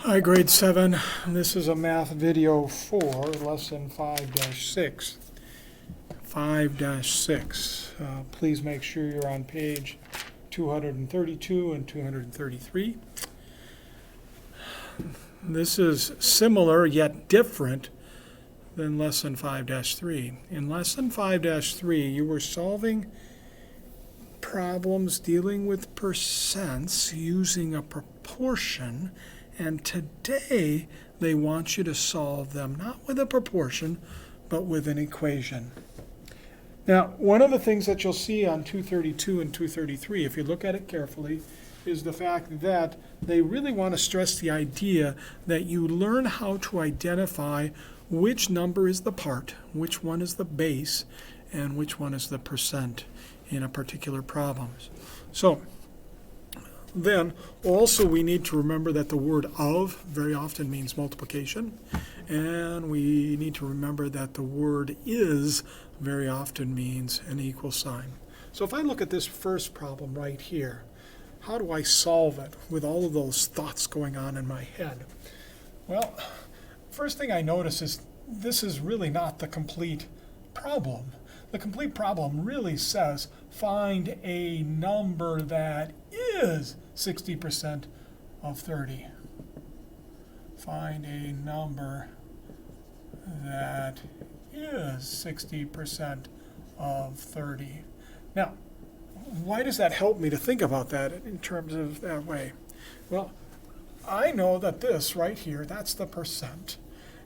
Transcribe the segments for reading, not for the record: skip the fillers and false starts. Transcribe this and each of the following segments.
Hi, grade 7. This is a math video for lesson 5-6. 5-6. Please make sure you're on page 232 and 233. This is similar yet different than lesson 5-3. In lesson 5-3, you were solving problems dealing with percents using a proportion. And today, they want you to solve them not with a proportion, but with an equation. Now, one of the things that you'll see on 232 and 233, if you look at it carefully, is the fact that they really want to stress the idea that you learn how to identify which number is the part, which one is the base, and which one is the percent in a particular problem. So, then, also we need to remember that the word of very often means multiplication, and we need to remember that the word is very often means an equal sign. So if I look at this first problem right here, how do I solve it with all of those thoughts going on in my head? Well, first thing I notice is this is really not the complete problem. The complete problem really says find a number that is 60% of 30. Find a number that is 60% of 30. Now, why does that help me to think about that in terms of that way? Well, I know that this right here, that's the percent.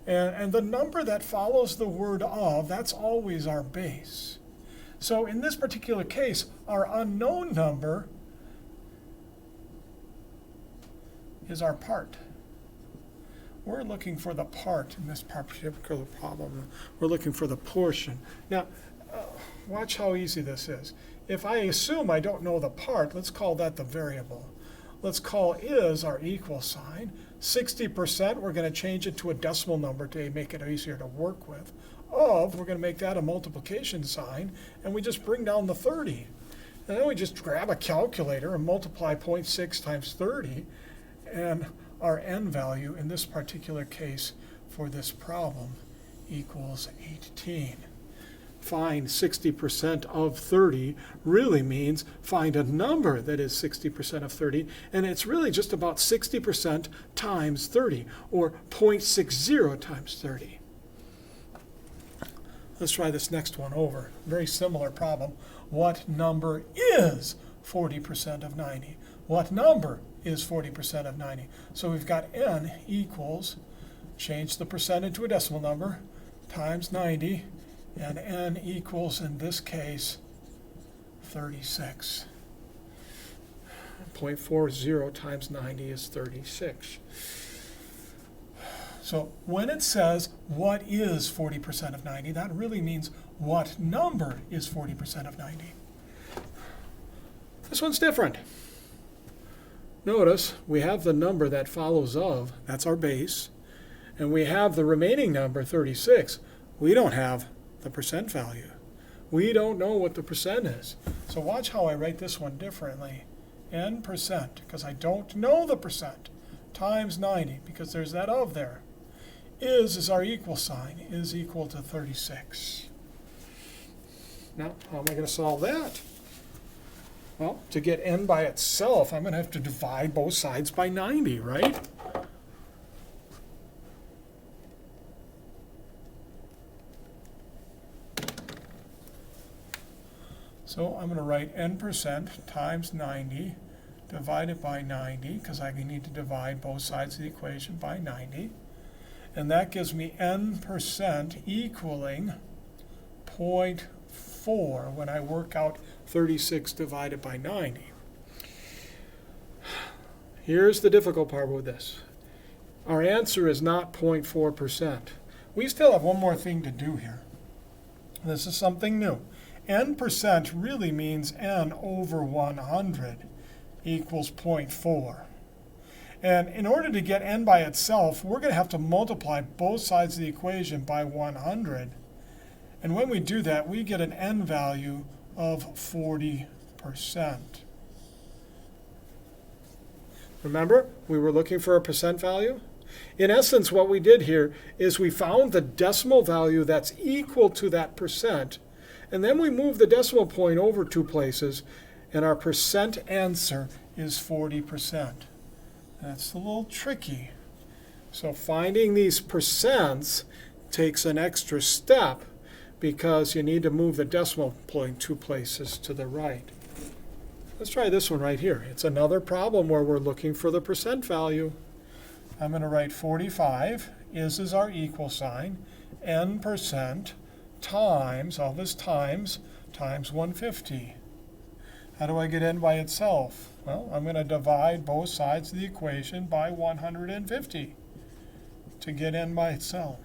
And the number that follows the word of, that's always our base. So in this particular case, our unknown number is our part. We're looking for the part in this particular problem. We're looking for the portion. Now, watch how easy this is. If I assume I don't know the part, let's call that the variable. Let's call is our equal sign. 60%, we're going to change it to a decimal number to make it easier to work with. Of, we're going to make that a multiplication sign, and we just bring down the 30. And then we just grab a calculator and multiply 0.6 times 30, and our n value in this particular case for this problem equals 18. Find 60% of 30 really means find a number that is 60% of 30, and it's really just about 60% times 30, or 0.60 times 30. Let's try this next one over. Very similar problem. What number is 40% of 90? What number is 40% of 90? So we've got n equals, change the percent into a decimal number, times 90, and n equals, in this case, 36. 0.40 times 90 is 36. So when it says, what is 40% of 90, that really means what number is 40% of 90. This one's different. Notice we have the number that follows of, that's our base, and we have the remaining number, 36. We don't have the percent value. We don't know what the percent is. So watch how I write this one differently. N percent, because I don't know the percent, times 90, because there's that of there. Is our equal sign, is equal to 36. Now, how am I going to solve that? Well, to get n by itself, I'm going to have to divide both sides by 90, right? So I'm going to write n percent times 90 divided by 90, because I need to divide both sides of the equation by 90. And that gives me n percent equaling 0.4 when I work out 36 divided by 90. Here's the difficult part with this. Our answer is not 0.4%. We still have one more thing to do here. This is something new. N percent really means n over 100 equals 0.4. And in order to get n by itself, we're going to have to multiply both sides of the equation by 100. And when we do that, we get an n value of 40%. Remember, we were looking for a percent value? In essence, what we did here is we found the decimal value that's equal to that percent, and then we moved the decimal point over 2 places, and our percent answer is 40%. That's a little tricky. So finding these percents takes an extra step because you need to move the decimal point 2 places to the right. Let's try this one right here. It's another problem where we're looking for the percent value. I'm going to write 45 is our equal sign, n percent times, all this times 150. How do I get n by itself? Well, I'm going to divide both sides of the equation by 150 to get n by itself.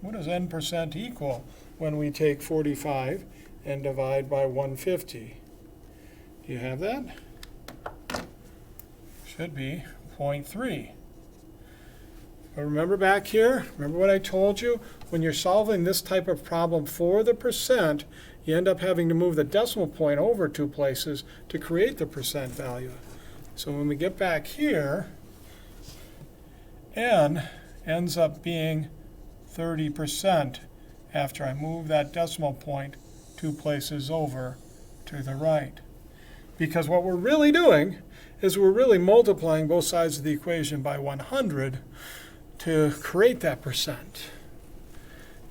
What does n percent equal when we take 45 and divide by 150? Do you have that? Should be 0.3. But remember back here, remember what I told you? When you're solving this type of problem for the percent, you end up having to move the decimal point over 2 places to create the percent value. So when we get back here, n ends up being 30% after I move that decimal point 2 places over to the right. Because what we're really doing is we're really multiplying both sides of the equation by 100 to create that percent.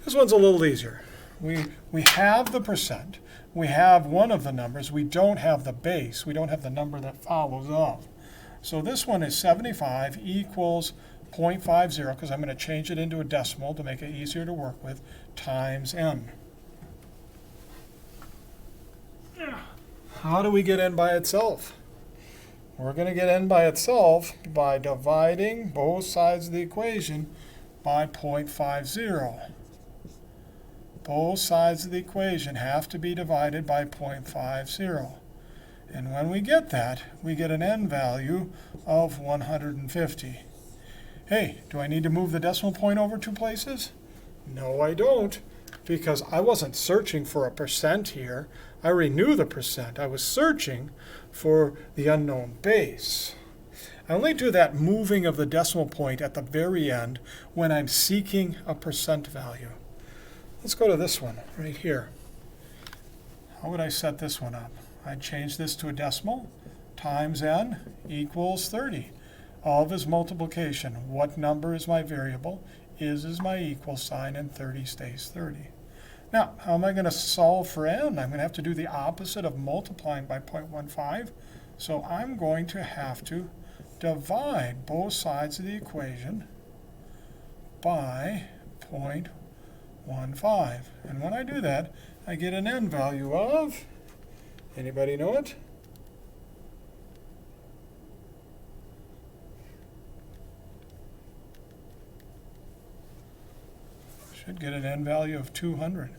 This one's a little easier. We have the percent. We have one of the numbers. We don't have the base. We don't have the number that follows up. So this one is 75 equals 0.50, because I'm going to change it into a decimal to make it easier to work with, times n. How do we get n by itself? We're going to get n by itself by dividing both sides of the equation by 0.50. Both sides of the equation have to be divided by 0.50. And when we get that, we get an n value of 150. Hey, do I need to move the decimal point over 2 places? No, I don't, because I wasn't searching for a percent here. I already knew the percent. I was searching for the unknown base. I only do that moving of the decimal point at the very end when I'm seeking a percent value. Let's go to this one right here. How would I set this one up? I'd change this to a decimal. Times n equals 30. All of is multiplication. What number is my variable? Is my equal sign, and 30 stays 30. Now, how am I going to solve for n? I'm going to have to do the opposite of multiplying by 0.15. So I'm going to have to divide both sides of the equation by 0.15. And when I do that, I get an n value of, anybody know it? Should get an n value of 200.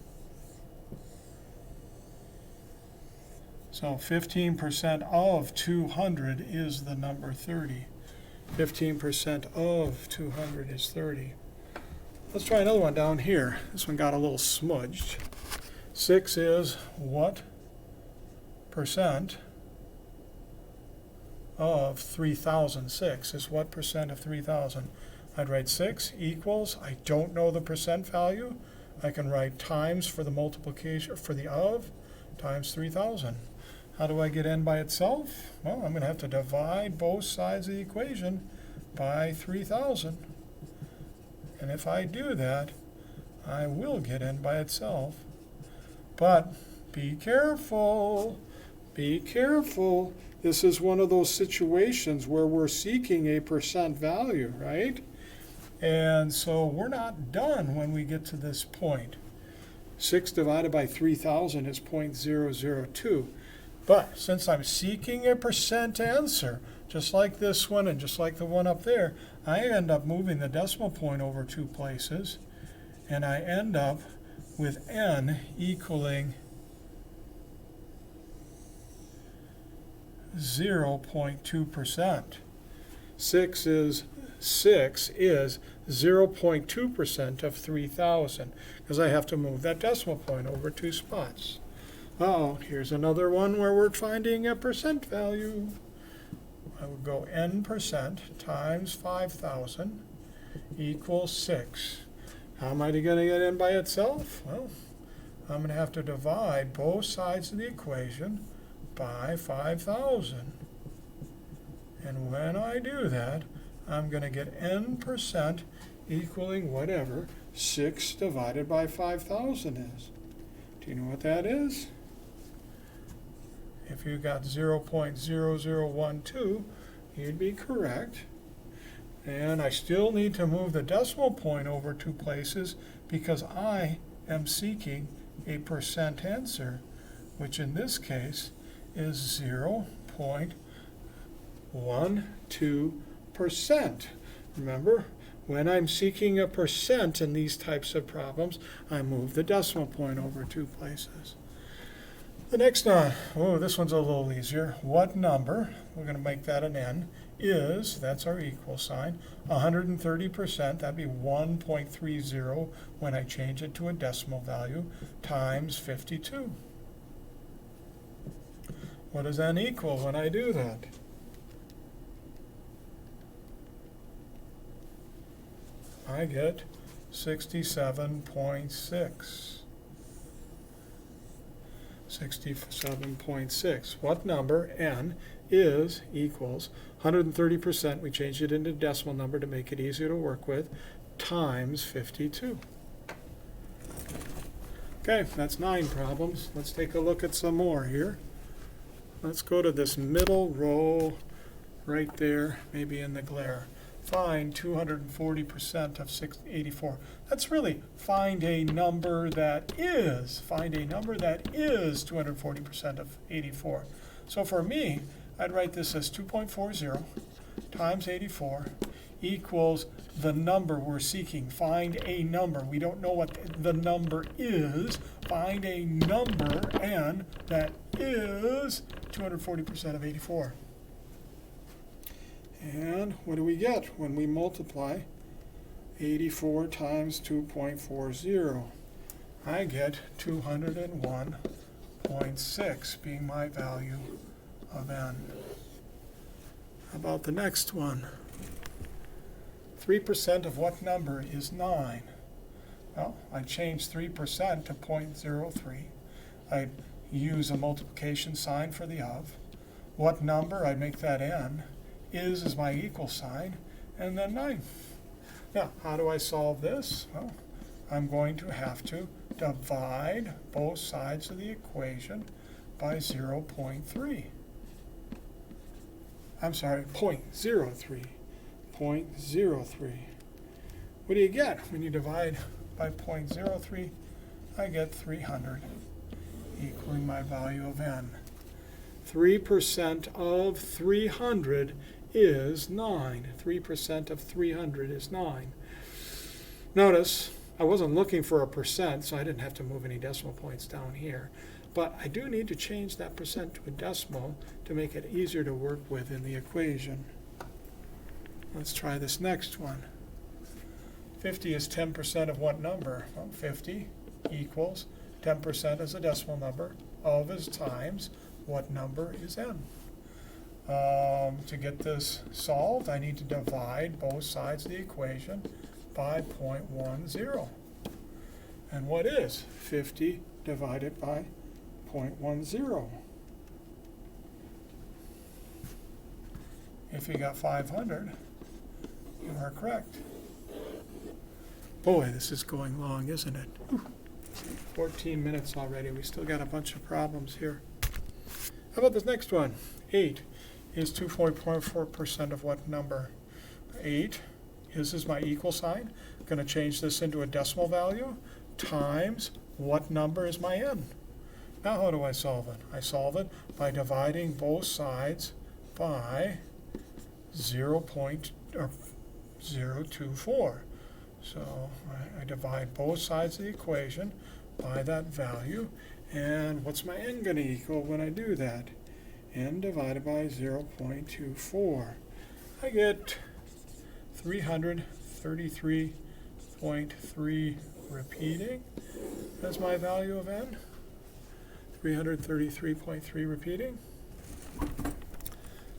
So 15% of 200 is the number 30. 15% of 200 is 30. Let's try another one down here. This one got a little smudged. 6 is what percent of 3,000? 6 is what percent of 3,000? I'd write 6 equals, I don't know the percent value. I can write times for the multiplication, for the of, times 3,000. How do I get n by itself? Well, I'm going to have to divide both sides of the equation by 3,000. And if I do that, I will get n by itself. But be careful. Be careful. This is one of those situations where we're seeking a percent value, right? And so we're not done when we get to this point. 6 divided by 3,000 is 0.002. But since I'm seeking a percent answer, just like this one and just like the one up there, I end up moving the decimal point over 2 places, and I end up with n equaling 0.2%. 6 is 0.2% of 3,000, because I have to move that decimal point over 2 spots. Oh, here's another one where we're finding a percent value. I would go n% times 5,000 equals 6. How am I going to get n by itself? Well, I'm going to have to divide both sides of the equation by 5,000. And when I do that, I'm going to get n% equaling whatever 6 divided by 5,000 is. Do you know what that is? If you got 0.0012, you'd be correct. And I still need to move the decimal point over 2 places because I am seeking a percent answer, which in this case is 0.12%. Remember, when I'm seeking a percent in these types of problems, I move the decimal point over 2 places. The next one, this one's a little easier. What number, we're going to make that an n, is, that's our equal sign, 130%, that'd be 1.30 when I change it to a decimal value, times 52. What does n equal when I do that? I get 67.6. 67.6. What number, n, is equals 130%, we change it into a decimal number to make it easier to work with, times 52. Okay, that's 9 problems. Let's take a look at some more here. Let's go to this middle row right there, maybe in the glare. Find 240% of 684. That's really find a number that is 240% of 84. So for me, I'd write this as 2.40 times 84 equals the number we're seeking. Find a number. We don't know what the number is. Find a number, and that is 240% of 84. And what do we get when we multiply 84 times 2.40? I get 201.6 being my value of n. How about the next one? 3% of what number is 9? Well, I change 3% to 0.03. I'd use a multiplication sign for the of. What number? I'd make that n. Is my equal sign, and then 9. Now, how do I solve this? Well, I'm going to have to divide both sides of the equation by 0.3. I'm sorry, 0.03. 0.03. What do you get when you divide by 0.03? I get 300, equaling my value of n. 3% of 300 is 9. 3% of 300 is 9. Notice, I wasn't looking for a percent, so I didn't have to move any decimal points down here. But I do need to change that percent to a decimal to make it easier to work with in the equation. Let's try this next one. 50 is 10% of what number? Well, 50 equals 10% as a decimal number, of is times what number is n. To get this solved, I need to divide both sides of the equation by 0.10. And what is 50 divided by 0.10? If you got 500, you are correct. Boy, this is going long, isn't it? 14 minutes already. We still got a bunch of problems here. How about this next one? 8 is 2.4% of what number? 8 is my equal sign. I'm going to change this into a decimal value times what number is my n. Now how do I solve it? I solve it by dividing both sides by 0.024. So I divide both sides of the equation by that value. And what's my n going to equal when I do that? N divided by 0.24. I get 333.3 repeating as my value of n. 333.3 repeating.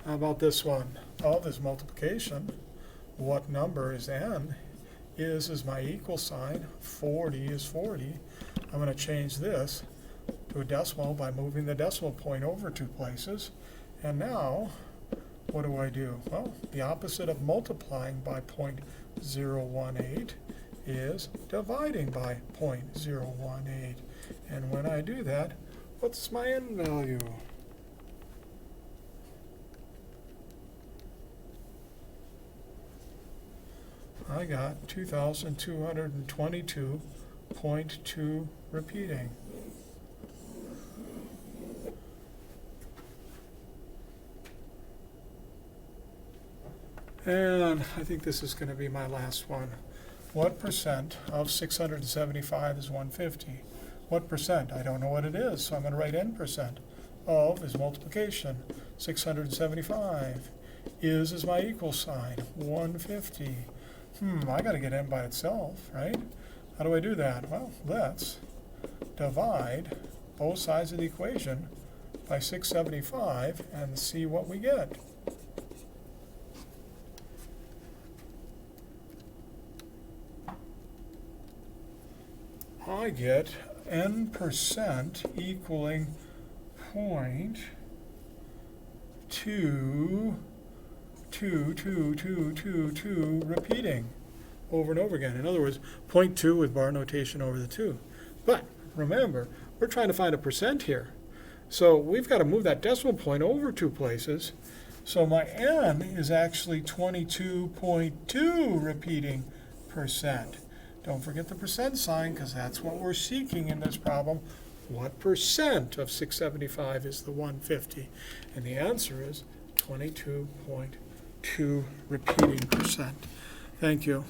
How about this one? Oh, this multiplication. What number is n? Is my equal sign. 40 is 40. I'm going to change this to a decimal by moving the decimal point over 2 places. And now, what do? Well, the opposite of multiplying by 0.018 is dividing by 0.018. And when I do that, what's my n value? I got 2,222.2 repeating. And I think this is going to be my last one. What percent of 675 is 150? What percent? I don't know what it is, so I'm going to write n% of is multiplication. 675 is my equal sign. 150. I got to get n by itself, right? How do I do that? Well, let's divide both sides of the equation by 675 and see what we get. I get n% equaling 0.22222 repeating over and over again. In other words, 0.2 with bar notation over the 2. But remember, we're trying to find a percent here. So we've got to move that decimal point over 2 places. So my n is actually 22.2 repeating percent. Don't forget the percent sign, because that's what we're seeking in this problem. What percent of 675 is the 150? And the answer is 22.2 repeating percent. Thank you.